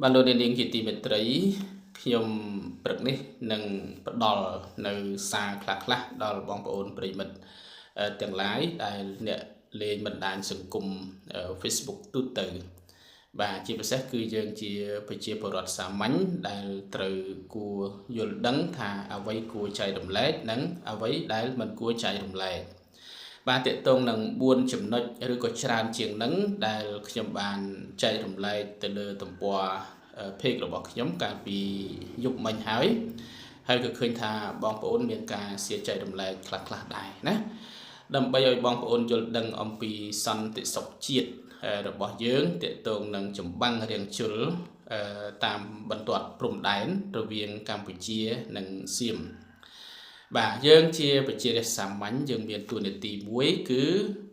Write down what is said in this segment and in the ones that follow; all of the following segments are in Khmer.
បានលោកនាងជាទីមេត្រីខ្ញុំព្រឹកនេះនឹងផ្ដល់នៅសារខ្លះៗដល់បងប្អូនប្រិយមិត្តទាំងឡាយដែលអ្នកលេងបណ្ដាញសង្គម Facebook ទូទៅបាទជាពិសេសគឺយើងជាប្រជាពលរដ្ឋសាមញ្ញដែលត្រូវគួរយល់ដឹងថាអ្វីគួរចែករំលែកនិងអ្វីដែលមិនគួរចែករំលែកបាទតកតងនឹង4ចំណុចឬក៏ច្រើនជាងនឹងដែលខ្ញុំបានចែករំលែកទៅលើទំព័រpage របស់ខ្ញុំកាលពីយប់មិញហើយក៏ឃើញថាបងប្អូនមានការchia sẻរំលែកខ្លះៗដែរណាដើម្បីឲ្យបងប្អូនយល់ដឹងអំពីសន្តិសុខជាតិរបស់យើងតកតងនឹងចម្បាំងរាំងជលតាមបន្ទាត់ព្រំដែនរវាងកម្ពុជានិងសៀមបាទយើងជាប្រជារាស្ត្រសាមញ្ញយើងមានតួនាទីមួយគឺ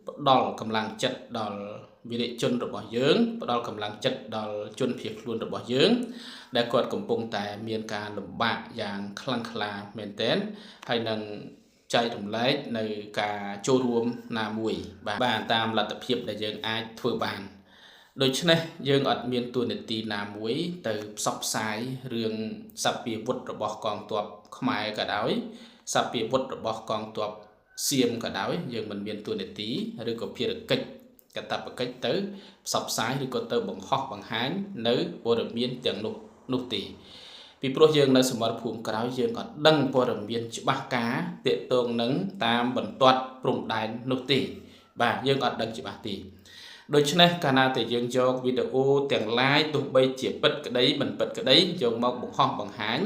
ផ្ដល់កម្លាំងចិត្តដល់វីរៈជនរបស់យើងផ្ដល់កម្លាំងចិត្តដល់ជនភៀសខ្លួនរបស់យើងដែលគាត់កំពុងតែមានការលំបាកយ៉ាងខ្លាំងក្លាមែនទែនហើយនឹងចែករំលែកនៅការចូលរួមណាមួយបាទតាមលទ្ធភាពដែលយើងអាចធ្វើបានដូច្នេះយើងអត់មានតួនាទីណាមួយទៅផ្សព្វផ្សាយរឿងសព្វាវុធរបស់កងទ័ពខ្មែរក៏ដោយសព្វាវុធរបស់កងទ័ពសៀមក៏ដោយយើងមិនមានតួនាទីឬក៏ភារកិច្ចកតបកិច្ចទៅផ្សព្វផ្សាយឬក៏ទៅបង្ហោះបង្ហាញនៅព័ត៌មានទាំងនោះទេពីព្រោះយើងនៅសមរភូមិក្រោយយើងអត់ដឹងព័ត៌មានច្បាស់ការទាក់ទងនឹងតាមបន្ទាត់ព្រំដែននោះទេបាទយើងអត់ដឹងច្បាស់ទេដូច្នេះកាលណាតែយើងយកវីដេអូទាំង live ទោះបីជាពិតក្តីមិនពិតក្តីយកមកបង្ហោះបង្ហាញ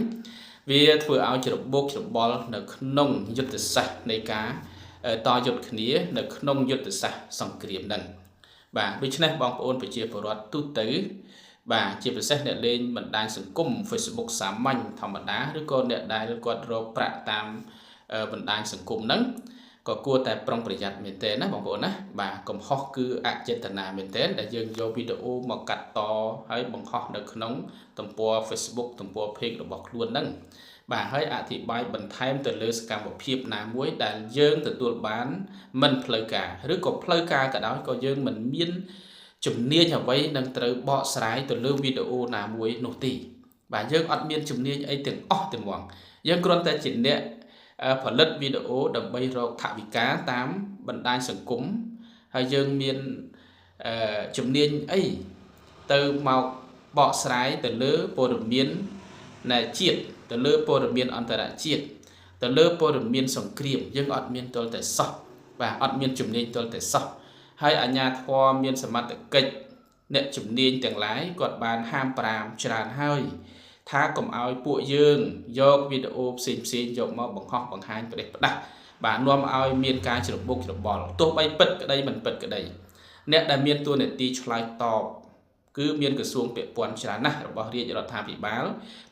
វាធ្វើឲ្យច្របូកច្របល់នៅក្នុងយុទ្ធសាស្ត្រនៃការតយុទ្ធគ្នានៅក្នុងយុទ្ធសាស្ត្រសង្គ្រាមនឹងបាទដូច្នេះបងប្អូនប្រជាពលរដ្ឋទូទៅបាទជាពិសេសអ្នកលេងបណ្ដាញសង្គម Facebook សាមញ្ញធម្មតាឬក៏អ្នកដែលគាត់រកប្រាក់តាមបណ្ដាញសង្គមហ្នឹងក៏គួរតែប្រុងប្រយ័ត្នមែនទែនណាបងប្អូនណាបាទកំហុសគឺអចេតនាមែនទែនដែលយើងយកវីដេអូមកកាត់តហើយបង្ហោះនៅក្នុងទំព័រ Facebook ទំព័រ page របស់ខ្លួនហ្នឹងបាទហើយអធិប្បាយបន្ថែមទៅលើសកម្មភាពណាមួយដែលយើងទទួលបានមិនផ្លូវការឬក៏ផ្លូវការក៏ដោយក៏យើងមិនមានជំនាញអ្វីនឹងត្រូវបកស្រាយទៅលើវីដេអូណាមួយនោះទេបាទយើងអត់មានជំនាញអីទាំងអស់ទាំងហ្មងយើងគ្រាន់តែជាអ្នកផលិតវីដេអូដើម្បីរកថវិកាតាមបណ្ដាញសង្គមហើយយើងមានជំនាញអីទៅមកបកស្រាយទៅលើព័ត៌មាននៃជាតិទៅលើព័ត៌មានអន្តរជាតិទៅលើព័ត៌មានសង្គ្រាមយើងអត់មានទាល់តែសោះបាទអត់មានជំនាញទាល់តែសោះហើយអាជ្ញាធរមានសមត្ថកិច្ចអ្នកជំនាញទាំងឡាយគាត់បានហាមប្រាមច្រើនហើយថាកុំឲ្យពួកយើងយកវីដេអូផ្សេងយកមកបង្ហោះបង្ហាញប្រទេសផ្ដាស់បាទនាំឲ្យមានការច្របូកច្របល់ទោះបីពិតក្តីមិនពិតក្តីអ្នកដែលមានតួនាទីឆ្លើយតបគឺមានក្រសួងពាក់ព័ន្ធច្រើនណាស់របស់រាជរដ្ឋាភិបាល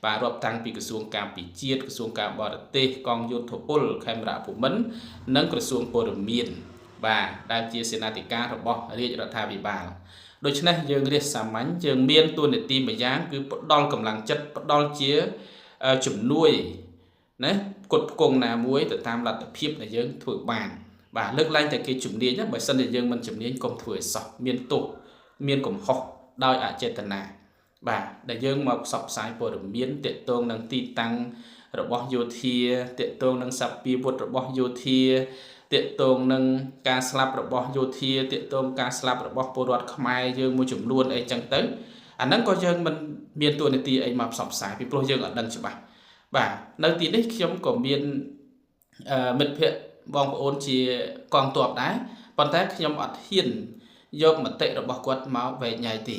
បាទរាប់តាំងពីក្រសួងការពិជាតិក្រសួងការបរទេសកងយោធពលខេមរៈភូមិន្ទនិងក្រសួងព័ត៌មានបាទដែលជាសេនាធិការរបស់រាជរដ្ឋាភិបាលដូច្នេះយើងរាជសាមញ្ញយើងមានតួនាទីមួយយ៉ាងគឺផ្ដល់កម្លាំងចិត្តផ្ដល់ជាជំនួយណាគុតផ្គង់ណាមួយទៅតាមលទ្ធភាពដែលយើងធ្វើបានបាទលើកឡើងតែគេជំនាញបើសិនជាយើងមិនជំនាញកុំធ្វើឲ្យសោះមានទោសមានកំហុសដោយអចេតនាបាទដែលយើងមកផ្សព្វផ្សាយព័ត៌មានទាក់ទងនឹងទីតាំងរបស់យោធាទាក់ទងនឹងសព្វាវុធរបស់យោធាទាក់ទងនឹងការស្លាប់របស់យោធាទាក់ទងការស្លាប់របស់ពលរដ្ឋខ្មែរយើងមួយចំនួនអីចឹងទៅអាហ្នឹងក៏យើងមិនមានតួនាទីអីមកផ្សព្វផ្សាយពីព្រោះយើងអត់ដឹងច្បាស់បាទនៅទីនេះខ្ញុំក៏មានមិត្តភ័ក្តិបងប្អូនជាកងទ័ពដែរប៉ុន្តែខ្ញុំអត់ហ៊ានយកមតិរបស់គាត់មកវែកញ៉ៃទេ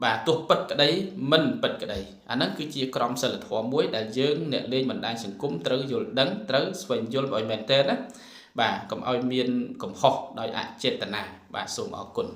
បាទទោះពិតក្តីមិនពិតក្តីអាហ្នឹងគឺជាក្រមសីលធម៌មួយដែលយើងអ្នកលេងបណ្ដាញសង្គមត្រូវយល់ដឹងត្រូវស្វែងយល់ឲ្យមែនទែនណាបាទកុំឲ្យមានកំហុសដោយអចេតនាបាទសូមអរគុណ